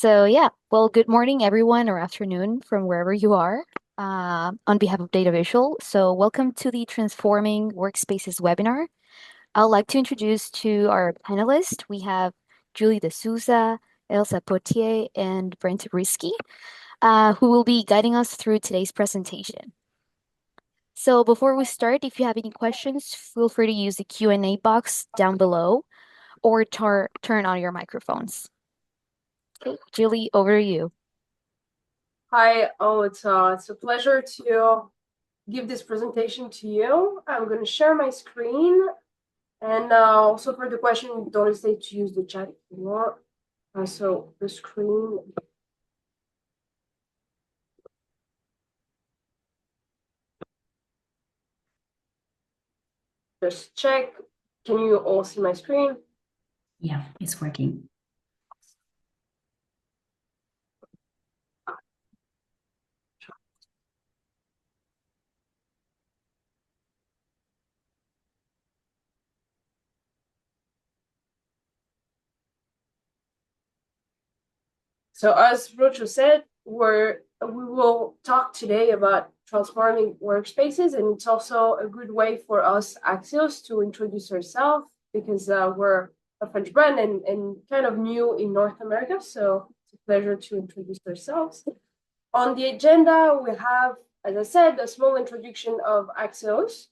Good morning, everyone, or afternoon from wherever you are. On behalf of Data Visual, welcome to the Transforming Workspaces webinar. I'd like to introduce to our panelists. We have Julie D'Souza, Elsa Potier, and Brent Risky, who will be guiding us through today's presentation. So before we start, if you have any questions, feel free to use the Q&A box down below or turn on your microphones. Okay, Julie, over to you. Hi, it's a pleasure to give this presentation to you. I'm going to share my screen, and also for the question, don't hesitate to use the chat if you want. So the screen. Just check. Can you all see my screen? Yeah, it's working. So as Rocho said, we will talk today about transforming workspaces, and it's also a good way for us Axios to introduce ourselves because we're a French brand and kind of new in North America. So it's a pleasure to introduce ourselves. On the agenda, we have, as I said, a small introduction of Axios,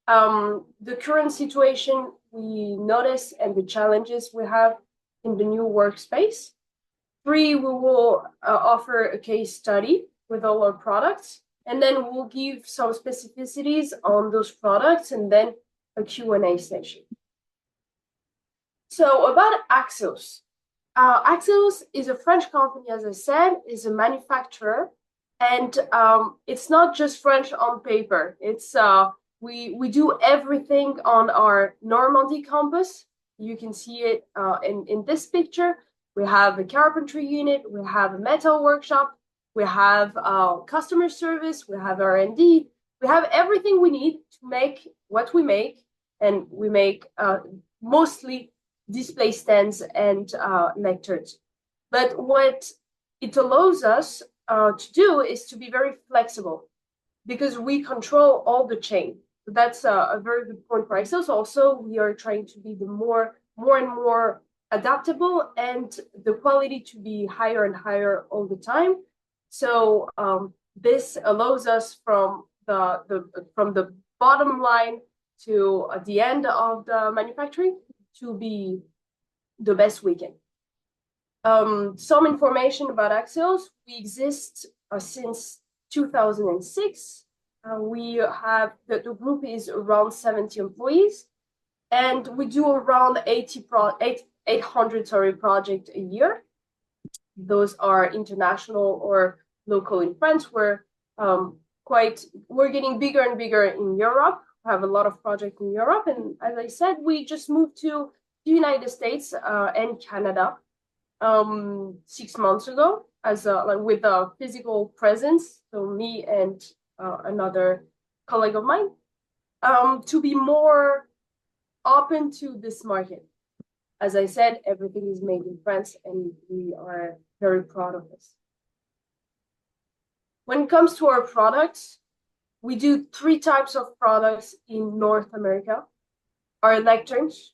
the current situation we notice and the challenges we have in the new workspace. 3, we will offer a case study with all our products, and then we'll give some specificities on those products, and then a Q&A session. So about Axios. Axios is a French company, as I said, is a manufacturer, and it's not just French on paper. It's we do everything on our Normandy campus. You can see it in this picture. We have a carpentry unit, we have a metal workshop, we have customer service, we have R&D, we have everything we need to make what we make, and we make mostly display stands and lecterns. But what it allows us to do is to be very flexible because we control all the chain. So that's a very good point for Axios. Also, we are trying to be the more and more adaptable and the quality to be higher and higher all the time. So this allows us from the bottom line to the end of the manufacturing to be the best we can. Some information about Axios. We exist since 2006. We have the group is around 70 employees, and we do around 800 projects a year. Those are international or local in France. We're getting bigger and bigger in Europe. We have a lot of projects in Europe, and as I said, we just moved to the United States and Canada 6 months ago as with a physical presence. So me and another colleague of mine to be more open to this market. As I said, everything is made in France, and we are very proud of this. When it comes to our products, we do 3 types of products in North America. Our lecterns,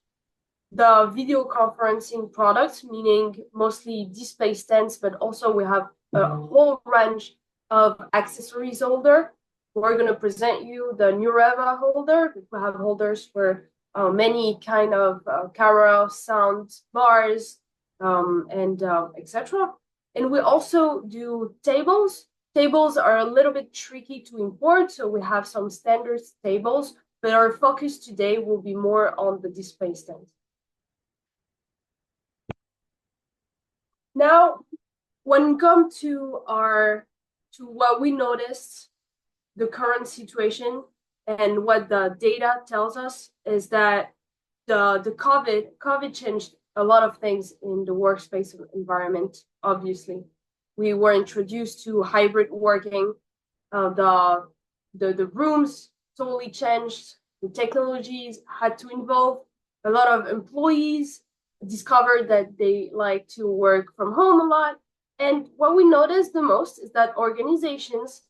the video conferencing products, meaning mostly display stands, but also we have a whole range of accessories holder. We're going to present you the Nureva holder. We have holders for many kind of camera, sound bars, and etc. And we also do tables. Tables are a little bit tricky to import, so we have some standard tables, but our focus today will be more on the display stands. Now, when it comes to what we noticed, the current situation and what the data tells us is that the COVID changed a lot of things in the workspace environment. Obviously, we were introduced to hybrid working. The rooms totally changed. The technologies had to involve. A lot of employees discovered that they like to work from home a lot. And what we notice the most is that organizations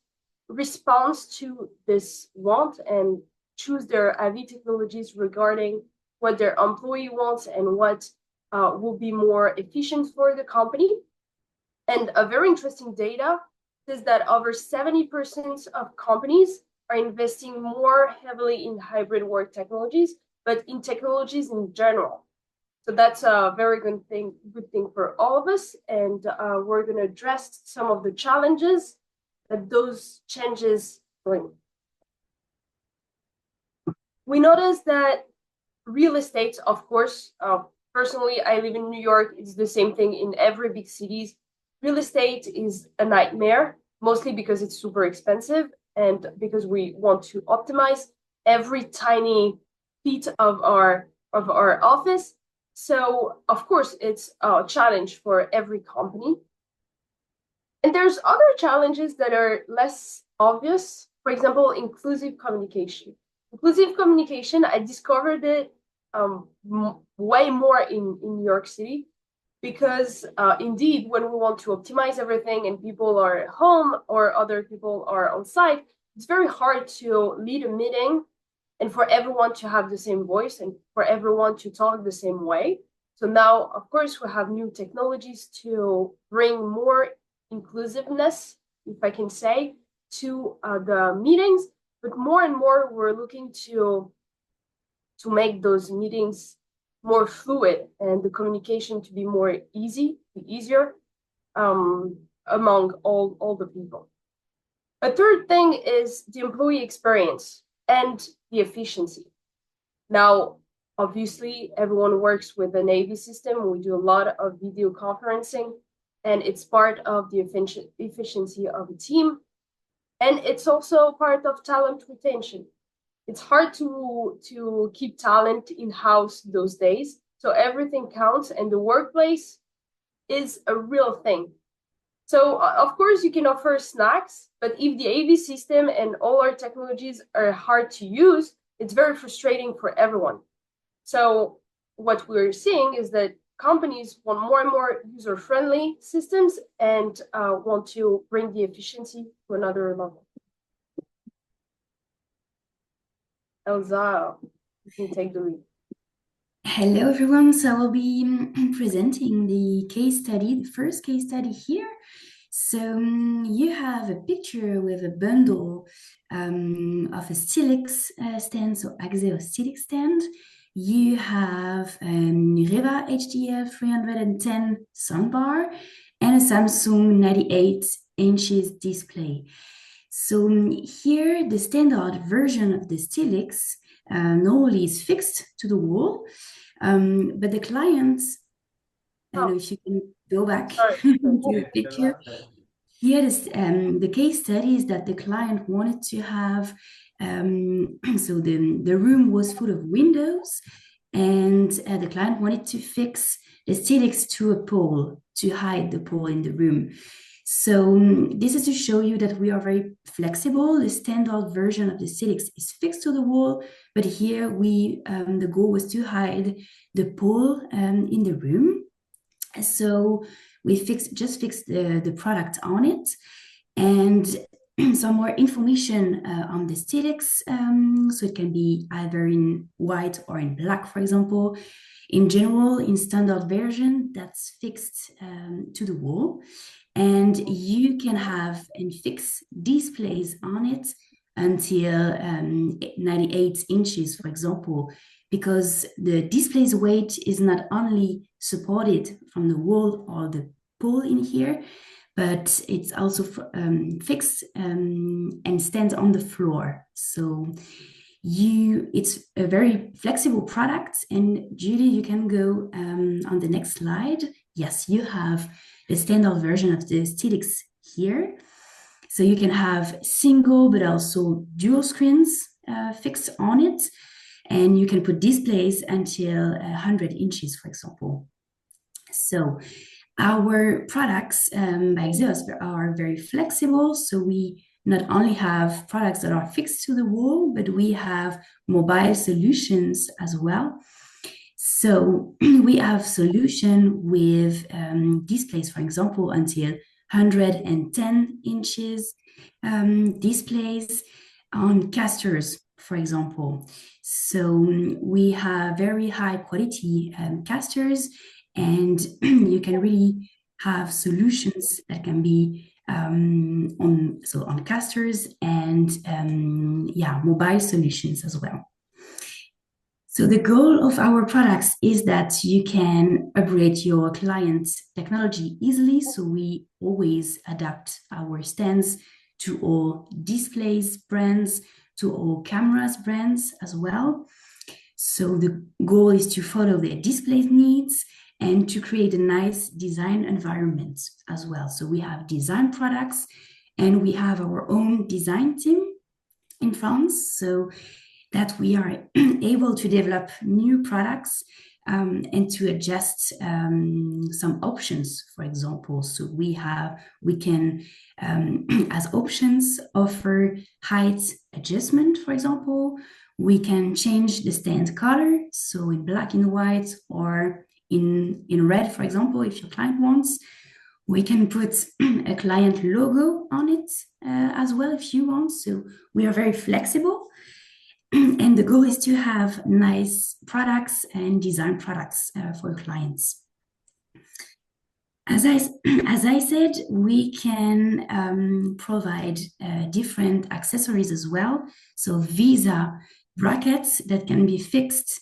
respond to this want and choose their AV technologies regarding what their employee wants and what will be more efficient for the company. And a very interesting data is that over 70% of companies are investing more heavily in hybrid work technologies, but in technologies in general. So that's a very good thing for all of us. And we're going to address some of the challenges that those changes bring. We noticed that real estate, of course, personally, I live in New York. It's the same thing in every big cities. Real estate is a nightmare, mostly because it's super expensive and because we want to optimize every tiny feet of our office. So, of course, it's a challenge for every company. And there's other challenges that are less obvious. For example, inclusive communication. Inclusive communication, I discovered it way more in New York City because indeed, when we want to optimize everything and people are at home or other people are on site, it's very hard to lead a meeting and for everyone to have the same voice and for everyone to talk the same way. So now, of course, we have new technologies to bring more inclusiveness, if I can say, to the meetings. But more and more, we're looking to make those meetings more fluid and the communication to be more easier among all the people. A third thing is the employee experience and the efficiency. Now, obviously, everyone works with an AV system. We do a lot of video conferencing, and it's part of the efficiency of a team. And it's also part of talent retention. It's hard to keep talent in-house those days. So everything counts, and the workplace is a real thing. So of course you can offer snacks, but if the AV system and all our technologies are hard to use, it's very frustrating for everyone. So what we're seeing is that companies want more and more user-friendly systems and want to bring the efficiency to another level. Elsa, you can take the lead. Hello, everyone. So I will be presenting the case study, the first case study here. So you have a picture with a bundle of a Stilix stand, so Axeo Stilix stand. You have Riva HDL 310 soundbar and a Samsung 98 inches display. So here, the standard version of the Stilix normally is fixed to the wall, but the client, I don't know if you can go back to the picture. Here, the case study is that the client wanted to have, so the room was full of windows, and the client wanted to fix the Stilix to a pole to hide the pole in the room. So this is to show you that we are very flexible. The standard version of the Stilix is fixed to the wall, but here the goal was to hide the pole in the room. So we just fixed the product on it, and some more information on the Stilix. So it can be either in white or in black, for example. In general, in standard version, that's fixed to the wall. And you can have and fix displays on it until 98 inches, for example, because the display's weight is not only supported from the wall or the pole in here, but it's also fixed and stands on the floor. So it's a very flexible product. And Julie, you can go on the next slide. Yes, you have the standard version of the Stilix here. So you can have single but also dual screens fixed on it. And you can put displays until 100 inches, for example. So our products by Xeos are very flexible. So we not only have products that are fixed to the wall, but we have mobile solutions as well. So we have solution with displays, for example, until 110 inches, displays on casters, for example. So we have very high quality casters, and you can really have solutions that can be on casters and yeah, mobile solutions as well. So the goal of our products is that you can upgrade your client's technology easily. So we always adapt our stands to all displays brands, to all cameras brands as well. So the goal is to follow their display needs and to create a nice design environment as well. So we have design products and we have our own design team in France. So that we are able to develop new products and to adjust some options, for example. So we can, as options, offer height adjustment, for example. We can change the stand color, so in black and white or in red, for example, if your client wants. We can put a client logo on it as well if you want. So we are very flexible. And the goal is to have nice products and design products for clients. As I said, we can provide different accessories as well. So Visa brackets that can be fixed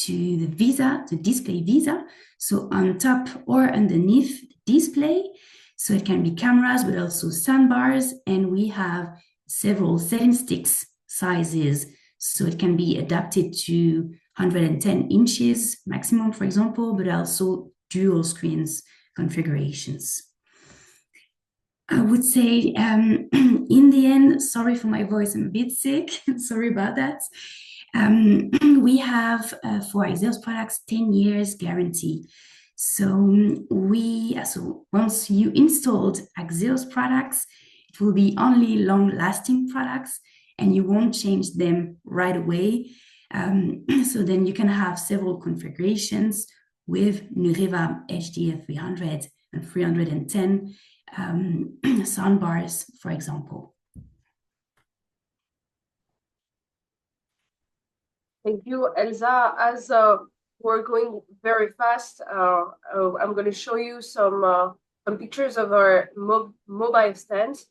to the Visa, the display Visa. So on top or underneath the display. So it can be cameras, but also soundbars. And we have several setting sticks sizes. So it can be adapted to 110 inches maximum, for example, but also dual screens configurations. I would say in the end, sorry for my voice, I'm a bit sick, sorry about that. We have for Axios products 10 years guarantee. So once you installed Axios products, it will be only long-lasting products and you won't change them right away. So then you can have several configurations with Nureva HDF 300 and 310 soundbars, for example. Thank you, Elsa. As we're going very fast, I'm going to show you some pictures of our mobile stands.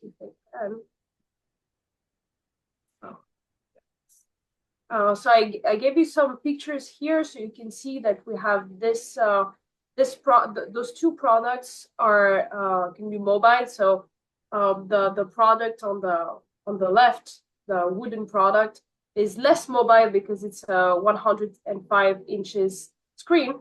So I gave you some pictures here, so you can see that we have those two products are can be mobile. So the product on the left, the wooden product, is less mobile because it's a 105 inches screen,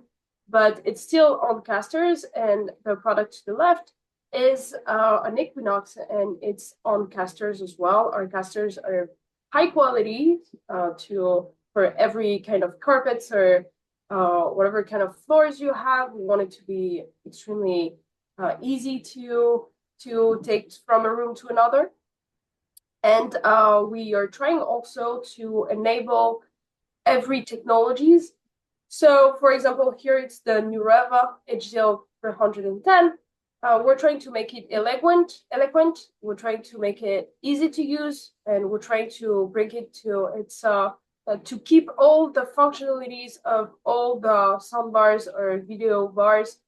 but it's still on casters. And the product to the left is an Equinox, and it's on casters as well. Our casters are high quality for every kind of carpets or whatever kind of floors you have. We want it to be extremely easy to take from a room to another. And we are trying also to enable every technologies. So for example, here it's the Nureva HDL 410. We're trying to make it eloquent. We're trying to make it easy to use, and we're trying to bring it to its to keep all the functionalities of all the soundbars or video bars,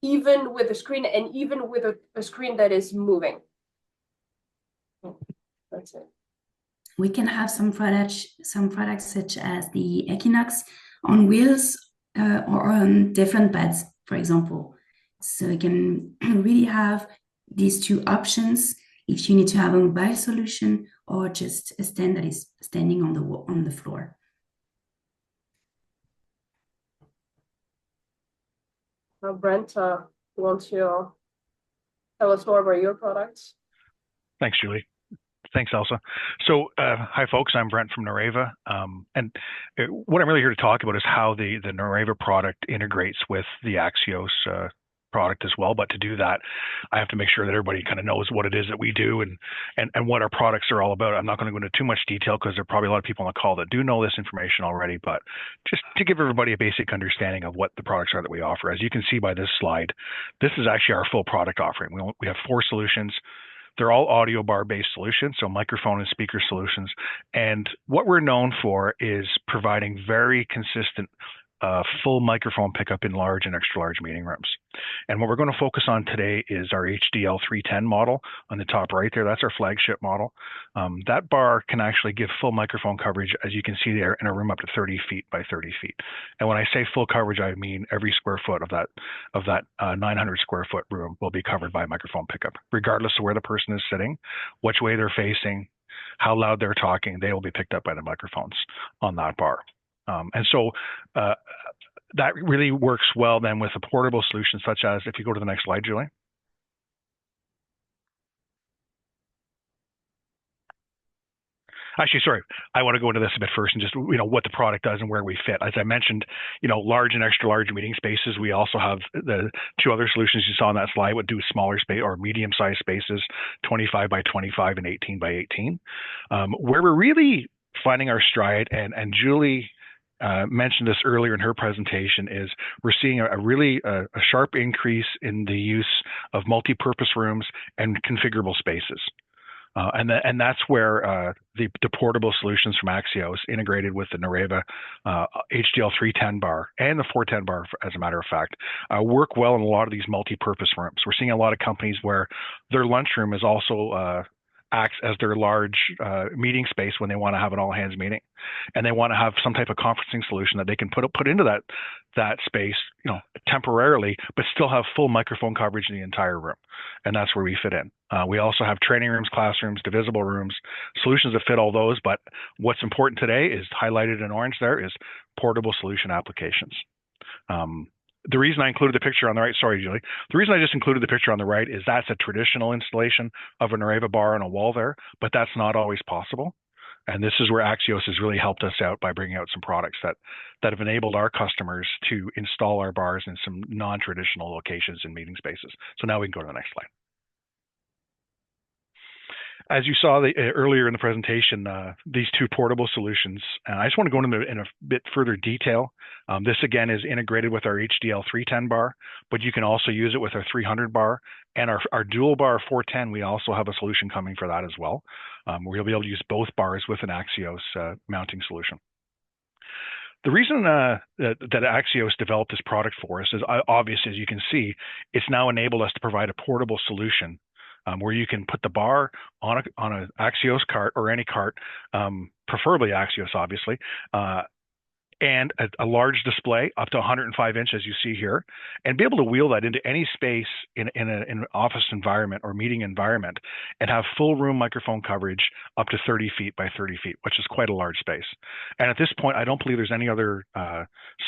even with a screen and even with a screen that is moving. That's it. We can have some products such as the Equinox on wheels or on different beds, for example. So you can really have these two options if you need to have a mobile solution or just a stand that is standing on the floor. Brent, you want to tell us more about your products? Thanks, Julie. Thanks, Elsa. So, hi, folks. I'm Brent from Nureva. And what I'm really here to talk about is how the Nureva product integrates with the Axios product as well. But to do that, I have to make sure that everybody kind of knows what it is that we do and what our products are all about. I'm not going to go into too much detail because there are probably a lot of people on the call that do know this information already, but just to give everybody a basic understanding of what the products are that we offer. As you can see by this slide, this is actually our full product offering. We have 4 solutions. They're all audio bar based solutions, so microphone and speaker solutions. And what we're known for is providing very consistent full microphone pickup in large and extra large meeting rooms. And what we're going to focus on today is our HDL 310 model on the top right there. That's our flagship model. That bar can actually give full microphone coverage, as you can see there, in a room up to 30 feet by 30 feet. And when I say full coverage, I mean every square foot of that 900 square foot room will be covered by microphone pickup, regardless of where the person is sitting, which way they're facing, how loud they're talking. They will be picked up by the microphones on that bar. And so that really works well then with a portable solution, such as, if you go to the next slide, Julie. Actually, sorry, I want to go into this a bit first and just, what the product does and where we fit. As I mentioned, large and extra large meeting spaces. We also have the 2 other solutions you saw on that slide would do smaller space or medium-sized spaces, 25 by 25 and 18 by 18. Where we're really finding our stride, and Julie mentioned this earlier in her presentation, is we're seeing a really sharp increase in the use of multi-purpose rooms and configurable spaces. And that's where the portable solutions from Axios, integrated with the Nareva HDL 310 bar and the 410 bar, as a matter of fact, work well in a lot of these multi-purpose rooms. We're seeing a lot of companies where their lunchroom is also acts as their large meeting space when they want to have an all-hands meeting, and they want to have some type of conferencing solution that they can put into that space, temporarily, but still have full microphone coverage in the entire room, and that's where we fit in. We also have training rooms, classrooms, divisible rooms, solutions that fit all those. But what's important today is highlighted in orange. There is portable solution applications. The reason I included the picture on the right, sorry, Julie, the reason I just included the picture on the right is that's a traditional installation of a Nareva bar on a wall there, but that's not always possible. And this is where Axios has really helped us out by bringing out some products that have enabled our customers to install our bars in some non-traditional locations and meeting spaces. So now we can go to the next slide. As you saw earlier in the presentation, these 2 portable solutions, I just want to go into in a bit further detail. This, again, is integrated with our HDL 310 bar, but you can also use it with our 300 bar. And our dual bar 410, we also have a solution coming for that as well. We'll be able to use both bars with an Axios mounting solution. The reason that Axios developed this product for us is obvious. As you can see, it's now enabled us to provide a portable solution where you can put the bar on an Axios cart, or any cart, preferably Axios, obviously, and a large display up to 105 inches, as you see here, and be able to wheel that into any space in an office environment or meeting environment, and have full room microphone coverage up to 30 feet by 30 feet, which is quite a large space. And at this point, I don't believe there's any other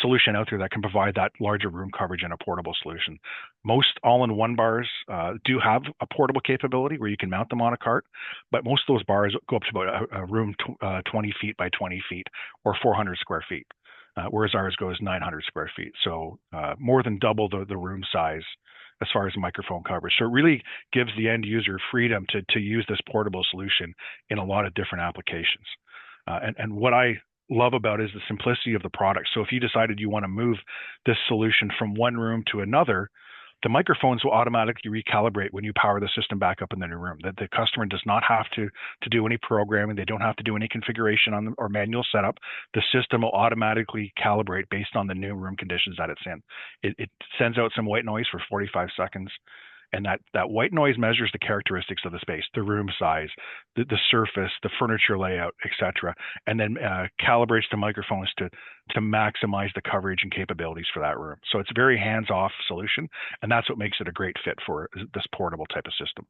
solution out there that can provide that larger room coverage in a portable solution. Most all-in-one bars do have a portable capability where you can mount them on a cart, but most of those bars go up to about a room 20 feet by 20 feet or 400 square feet. Whereas ours goes 900 square feet. So more than double the room size as far as microphone coverage. So it really gives the end user freedom to use this portable solution in a lot of different applications. And what I love about it is the simplicity of the product. So if you decided you want to move this solution from one room to another, the microphones will automatically recalibrate when you power the system back up in the new room. That the customer does not have to do any programming. They don't have to do any configuration on them or manual setup. The system will automatically calibrate based on the new room conditions that it's in. It sends out some white noise for 45 seconds. And that white noise measures the characteristics of the space, the room size, the surface, the furniture layout, etc., and then calibrates the microphones to maximize the coverage and capabilities for that room. So it's a very hands-off solution, and that's what makes it a great fit for this portable type of system.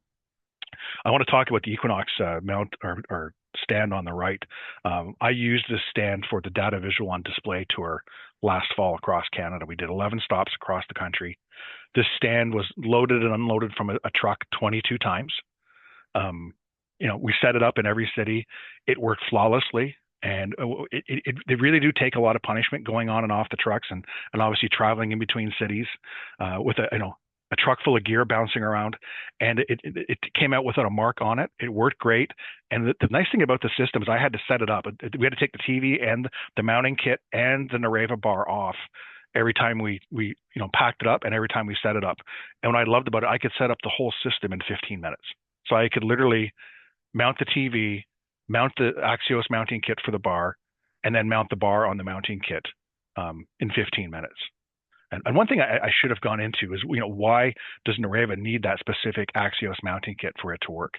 I want to talk about the Equinox mount or stand on the right. I used this stand for the Data Visual on Display tour last fall across Canada. We did 11 stops across the country. This stand was loaded and unloaded from a truck 22 times. We set it up in every city. It worked flawlessly. And they really do take a lot of punishment going on and off the trucks, and obviously traveling in between cities with a truck full of gear bouncing around, and it came out without a mark on it. It worked great. And the nice thing about the system is I had to set it up. We had to take the TV and the mounting kit and the Nareva bar off every time we packed it up and every time we set it up. And what I loved about it, I could set up the whole system in 15 minutes. So I could literally mount the TV, mount the Axios mounting kit for the bar, and then mount the bar on the mounting kit in 15 minutes. And one thing I should have gone into is, why does Nareva need that specific Axios mounting kit for it to work?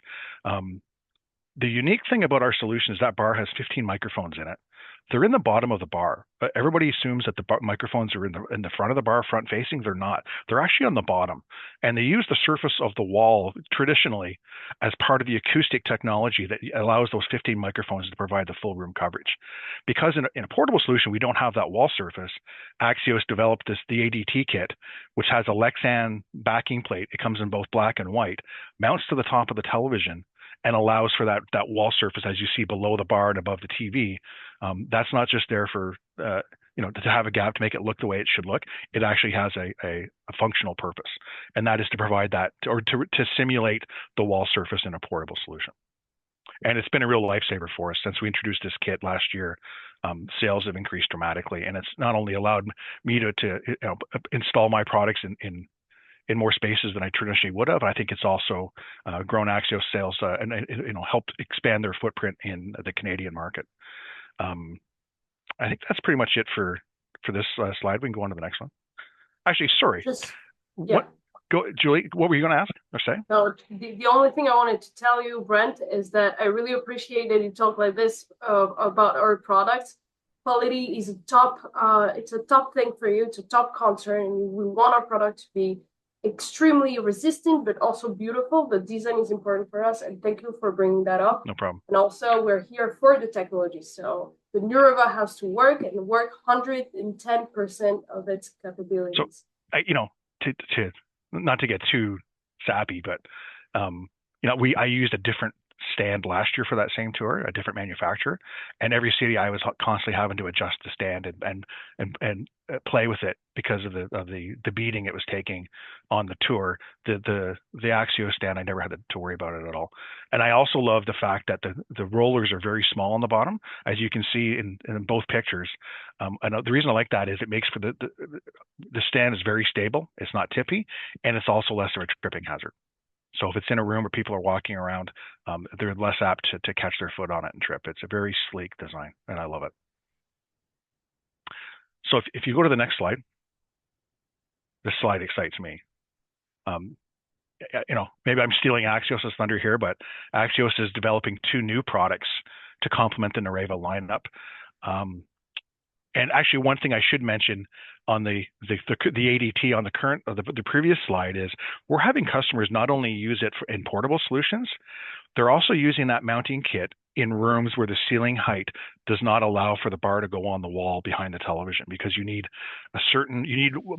The unique thing about our solution is that bar has 15 microphones in it. They're in the bottom of the bar. But everybody assumes that the microphones are in the front of the bar, front facing. They're not. They're actually on the bottom. And they use the surface of the wall traditionally as part of the acoustic technology that allows those 15 microphones to provide the full room coverage. Because in a portable solution, we don't have that wall surface. Axios developed the ADT kit, which has a Lexan backing plate. It comes in both black and white, mounts to the top of the television, and allows for that wall surface, as you see below the bar and above the TV. That's not just there for to have a gap to make it look the way it should look. It actually has a functional purpose, and that is to provide that or to simulate the wall surface in a portable solution. And it's been a real lifesaver for us since we introduced this kit last year. Sales have increased dramatically, and it's not only allowed me to install my products in more spaces than I traditionally would have. I think it's also grown Axios sales and helped expand their footprint in the Canadian market. I think that's pretty much it for this slide. We can go on to the next one. Actually, sorry. Julie, what were you going to ask or say? No, the only thing I wanted to tell you, Brent, is that I really appreciate that you talk like this about our products. Quality is it's a top thing for you. It's a top concern, and we want our product to be extremely resistant, but also beautiful. The design is important for us, and thank you for bringing that up. No problem. And also, we're here for the technology. So the Nareva has to work and work 110% of its capabilities. So, to not to get too sappy, but I used a different stand last year for that same tour, a different manufacturer, and every city I was constantly having to adjust the stand and play with it because of the beating it was taking on the tour. The Axios stand, I never had to worry about it at all. And I also love the fact that the rollers are very small on the bottom, as you can see in both pictures. And the reason I like that is it makes for the stand is very stable. It's not tippy, and it's also less of a tripping hazard. So if it's in a room where people are walking around, they're less apt to catch their foot on it and trip. It's a very sleek design, and I love it. So if you go to the next slide, this slide excites me. Maybe I'm stealing Axios' thunder here, but Axios is developing 2 new products to complement the Nareva lineup. And actually, one thing I should mention on the ADT on the previous slide is we're having customers not only use it in portable solutions, they're also using that mounting kit in rooms where the ceiling height does not allow for the bar to go on the wall behind the television, because you need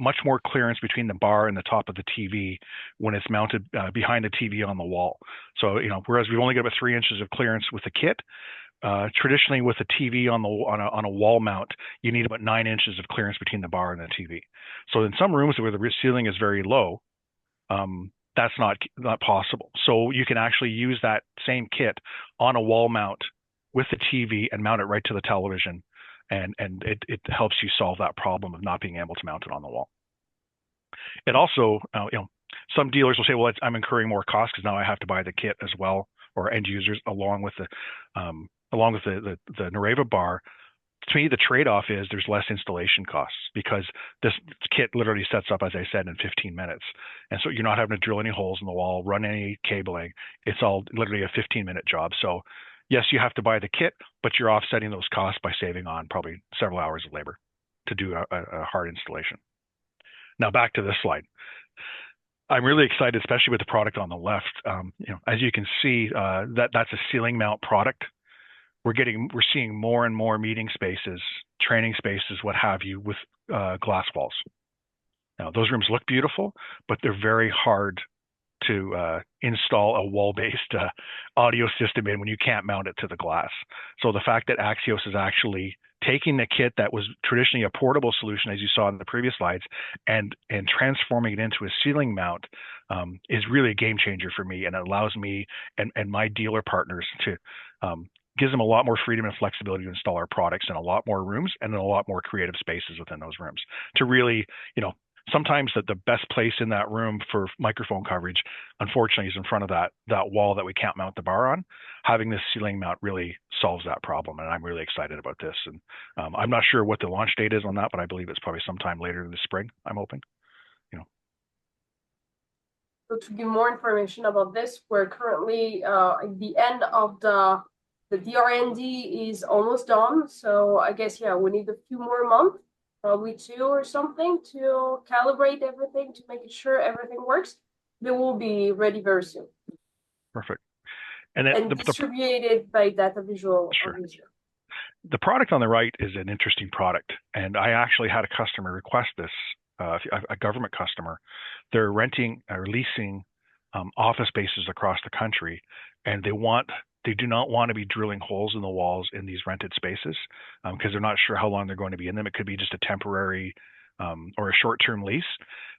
much more clearance between the bar and the top of the TV when it's mounted behind the TV on the wall. So whereas we've only got about 3 inches of clearance with the kit. Traditionally, with a TV on a wall mount, you need about 9 inches of clearance between the bar and the TV. So in some rooms where the ceiling is very low, that's not possible. So you can actually use that same kit on a wall mount with the TV and mount it right to the television, and it helps you solve that problem of not being able to mount it on the wall. It also, some dealers will say, well, I'm incurring more costs because now I have to buy the kit as well, or end users along with the Nareva bar. To me, the trade-off is there's less installation costs because this kit literally sets up, as I said, in 15 minutes. And so you're not having to drill any holes in the wall, run any cabling. It's all literally a 15-minute job. So yes, you have to buy the kit, but you're offsetting those costs by saving on probably several hours of labor to do a hard installation. Now back to this slide. I'm really excited, especially with the product on the left. As you can see, that's a ceiling mount product. We're seeing more and more meeting spaces, training spaces, what have you, with glass walls. Now, those rooms look beautiful, but they're very hard to install a wall-based audio system in when you can't mount it to the glass. So the fact that Axios is actually taking the kit that was traditionally a portable solution, as you saw in the previous slides, and transforming it into a ceiling mount is really a game changer for me, and it allows me and my dealer partners to gives them a lot more freedom and flexibility to install our products in a lot more rooms and in a lot more creative spaces within those rooms to really, sometimes the best place in that room for microphone coverage, unfortunately, is in front of that wall that we can't mount the bar on. Having this ceiling mount really solves that problem, and I'm really excited about this. And I'm not sure what the launch date is on that, but I believe it's probably sometime later in the spring. I'm hoping. So to give more information about this, we're currently at the end of the DRND is almost done. So I guess, yeah, we need a few more months, probably 2 or something, to calibrate everything, to make sure everything works. They will be ready very soon. Perfect. And then and distributed by Data Visual. Sure. The product on the right is an interesting product, and I actually had a customer request this, a government customer. They're renting or leasing office spaces across the country, and they do not want to be drilling holes in the walls in these rented spaces because they're not sure how long they're going to be in them. It could be just a temporary or a short-term lease.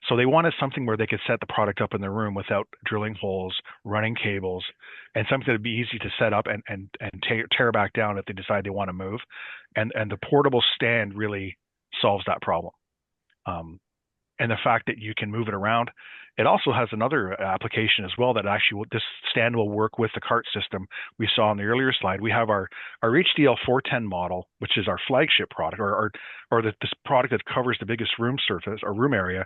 So they wanted something where they could set the product up in their room without drilling holes, running cables, and something that would be easy to set up and tear back down if they decide they want to move. And the portable stand really solves that problem. And the fact that you can move it around. It also has another application as well that actually this stand will work with the cart system we saw on the earlier slide. We have our HDL 410 model, which is our flagship product, or this product that covers the biggest room surface or room area.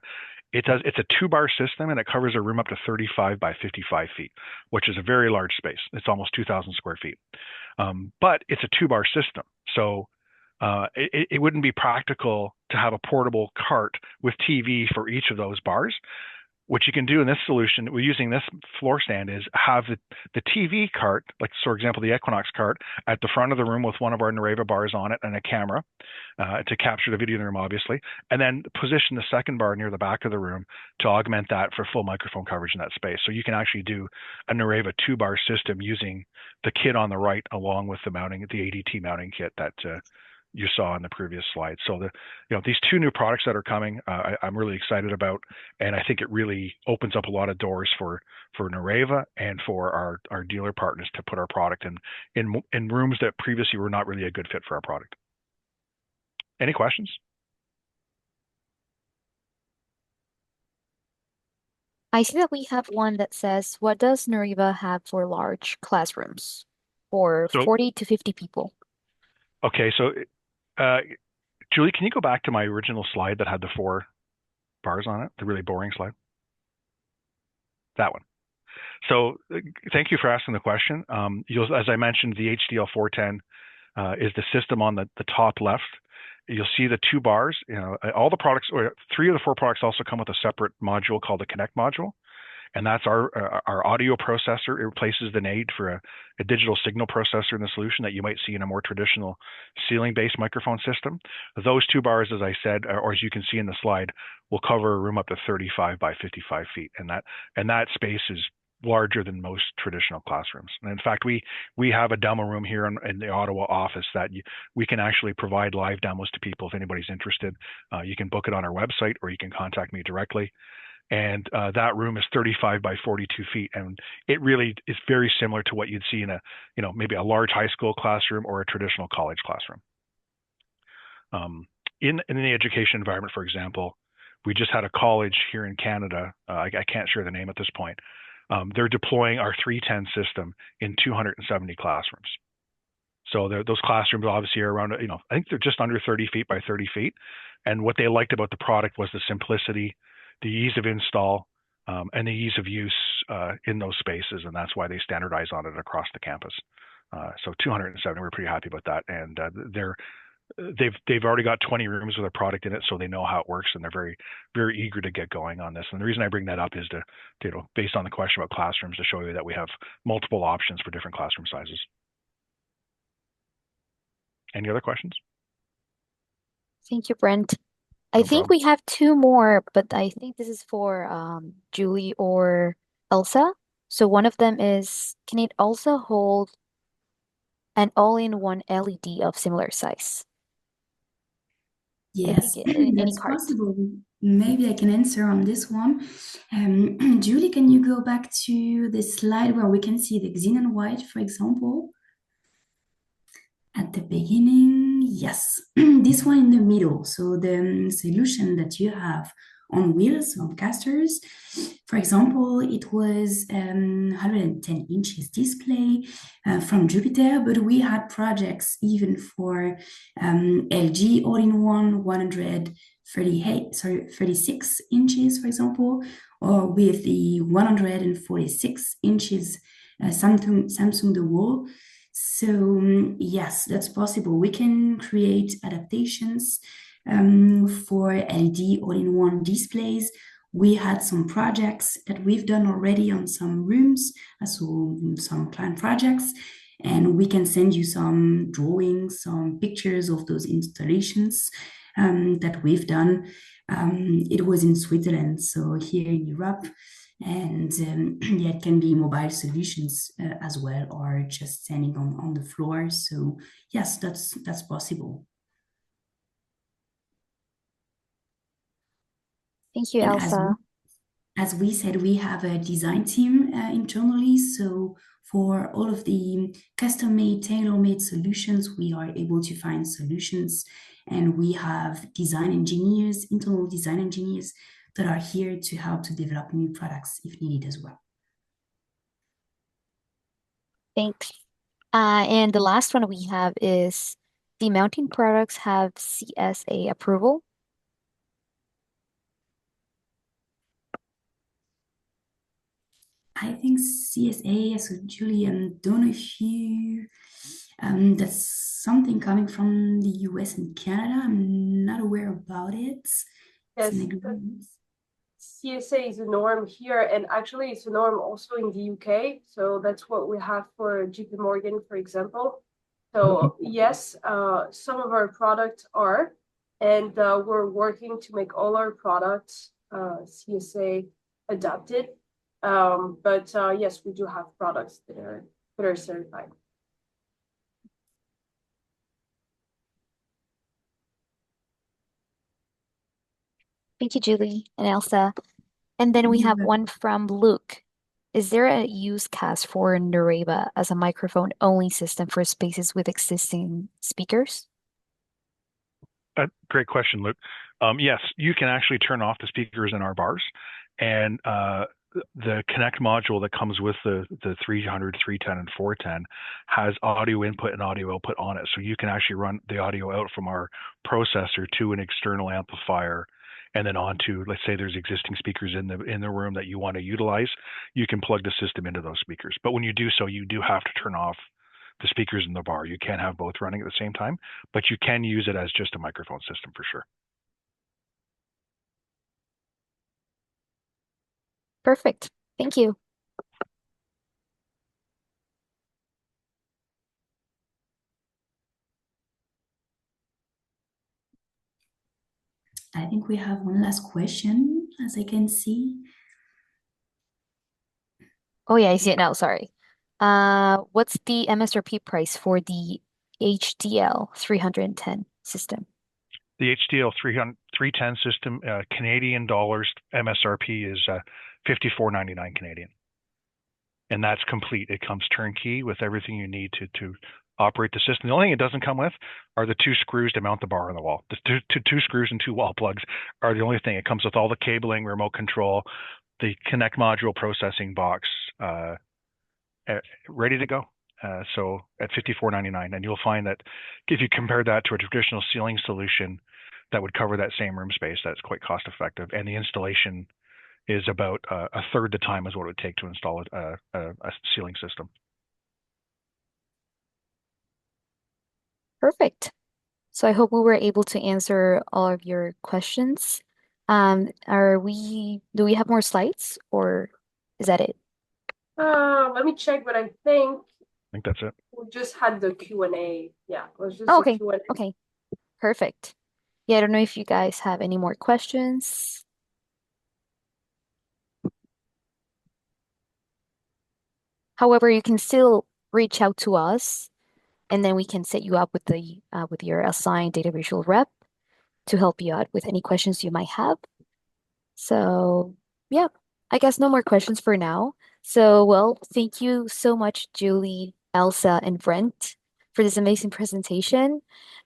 It's a 2-bar system, and it covers a room up to 35 by 55 feet, which is a very large space. It's almost 2,000 square feet. But it's a 2-bar system, so it wouldn't be practical to have a portable cart with TV for each of those bars. What you can do in this solution, we're using this floor stand, is have the TV cart, like for example the Equinox cart, at the front of the room with one of our Nareva bars on it and a camera to capture the video in the room, obviously, and then position the second bar near the back of the room to augment that for full microphone coverage in that space. So you can actually do a Nareva 2-bar system using the kit on the right along with the ADT mounting kit that you saw in the previous slide. So these 2 new products that are coming, I'm really excited about, and I think it really opens up a lot of doors for Nareva and for our dealer partners to put our product in rooms that previously were not really a good fit for our product. Any questions? I see that we have one that says, what does Nareva have for large classrooms for 40 to 50 people? Okay, so Julie, can you go back to my original slide that had the 4 bars on it, the really boring slide? That one. So thank you for asking the question. As I mentioned, the HDL 410 is the system on the top left. You'll see the 2 bars. All the products, or 3 of the 4 products, also come with a separate module called the Connect module. And that's our audio processor. It replaces the need for a digital signal processor in the solution that you might see in a more traditional ceiling-based microphone system. Those 2 bars, as I said, or as you can see in the slide, will cover a room up to 35 by 55 feet, and that space is larger than most traditional classrooms. And in fact, we have a demo room here in the Ottawa office that we can actually provide live demos to people if anybody's interested. You can book it on our website, or you can contact me directly. And that room is 35 by 42 feet, and it really is very similar to what you'd see in maybe a large high school classroom or a traditional college classroom. In the education environment, for example, we just had a college here in Canada. I can't share the name at this point. They're deploying our 310 system in 270 classrooms. So those classrooms obviously are around, I think they're just under 30 feet by 30 feet. And what they liked about the product was the simplicity, the ease of install, and the ease of use in those spaces, and that's why they standardize on it across the campus. So 270, we're pretty happy about that, and they've already got 20 rooms with a product in it, so they know how it works, and they're very, very eager to get going on this. And the reason I bring that up is to based on the question about classrooms, to show you that we have multiple options for different classroom sizes. Any other questions? Thank you, Brent. I think we have 2 more, but I think this is for Julie or Elsa. So one of them is, can it also hold an all-in-one LED of similar size? I think Yes, any that's cart. possible. Maybe I can answer on this one. Julie, can you go back to the slide where we can see the xenon white, for example? At the beginning, yes, this one in the middle. So the solution that you have on wheels, on casters, for example, it was 110 inches display from Jupiter, but we had projects even for LG all-in-one 36 inches, for example, or with the 146 inches Samsung the wall. So yes, that's possible. We can create adaptations for LED all-in-one displays. We had some projects that we've done already on some rooms, so some client projects, and we can send you some drawings, some pictures of those installations that we've done. It was in Switzerland, so here in Europe. And yeah, it can be mobile solutions as well, or just standing on the floor. So yes, that's possible. Thank you, And Elsa. as we said, we have a design team internally. So for all of the custom-made, tailor-made solutions, we are able to find solutions, and we have design engineers, internal design engineers that are here to help to develop new products if needed as well. Thanks. And the last one we have is, the mounting products have CSA approval. I think CSA, so Julie, don't know if you, that's something coming from the US and Canada. I'm not aware about it. It's an Yes, agreement. CSA is a norm here, and actually it's a norm also in the UK. So that's what we have for JP Morgan, for example. So yes, some of our products are, and we're working to make all our products CSA adapted. But yes, we do have products that are certified. Thank you, Julie and Elsa. And then we You have one from Luke. Is there a use case for Nareva as a microphone-only system for spaces with existing speakers? Great question, Luke. Yes, you can actually turn off the speakers in our bars, and the Connect module that comes with the 300, 310, and 410 has audio input and audio output on it. So you can actually run the audio out from our processor to an external amplifier, and then onto, let's say there's existing speakers in the room that you want to utilize. You can plug the system into those speakers. But when you do so, you do have to turn off the speakers in the bar. You can't have both running at the same time, but you can use it as just a microphone system for sure. Perfect. Thank you. I think we have one last question, as I can see. Oh yeah, I see it now. Sorry. What's the MSRP price for the HDL 310 system? The HDL 310 system, Canadian dollars MSRP is 54.99 Canadian, and that's complete. It comes turnkey with everything you need to operate the system. The only thing it doesn't come with are the two screws to mount the bar on the wall. The two screws and two wall plugs are the only thing. It comes with all the cabling, remote control, the Connect module processing box, ready to go. So at $54.99, and you'll find that if you compare that to a traditional ceiling solution that would cover that same room space, that's quite cost effective, and the installation is about a third the time as what it would take to install a ceiling system. Perfect. So I hope we were able to answer all of your questions. Do we have more slides, or is that it? Let me check, but I think I think that's it. we just had the Q&A. Yeah, it was just Oh, the okay. Q&A. Okay. Perfect. Yeah, I don't know if you guys have any more questions. However, you can still reach out to us, and then we can set you up with the with your assigned data visual rep to help you out with any questions you might have. So, yeah, I guess no more questions for now. So, well, thank you so much, Julie, Elsa, and Brent, for this amazing presentation.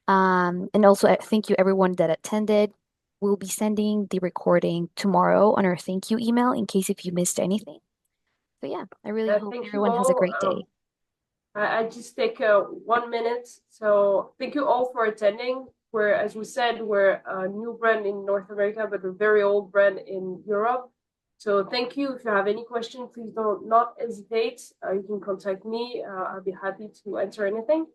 And also, thank you everyone that attended. We'll be sending the recording tomorrow on our thank you email in case if you missed anything. So, yeah, I really hope Thank you everyone has a all. great day. I just take 1 minute. So thank you all for attending. As we said, we're a new brand in North America, but a very old brand in Europe. So thank you. If you have any questions, please don't not hesitate. You can contact me. I'll be happy to answer anything.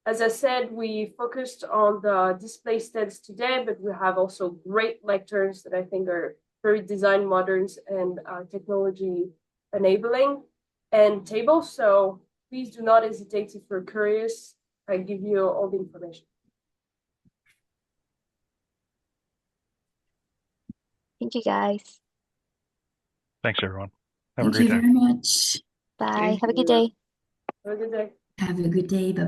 As I said, we focused on the display stands today, but we have also great lectures that I think are very design moderns and technology enabling and tables. So please do not hesitate if you're curious. I give you all the information. Thank you, guys. Thanks, everyone. Have a Thank great you day. very much. Bye. Thank Have a good you. day. Have a good day. Have a good day. Bye bye.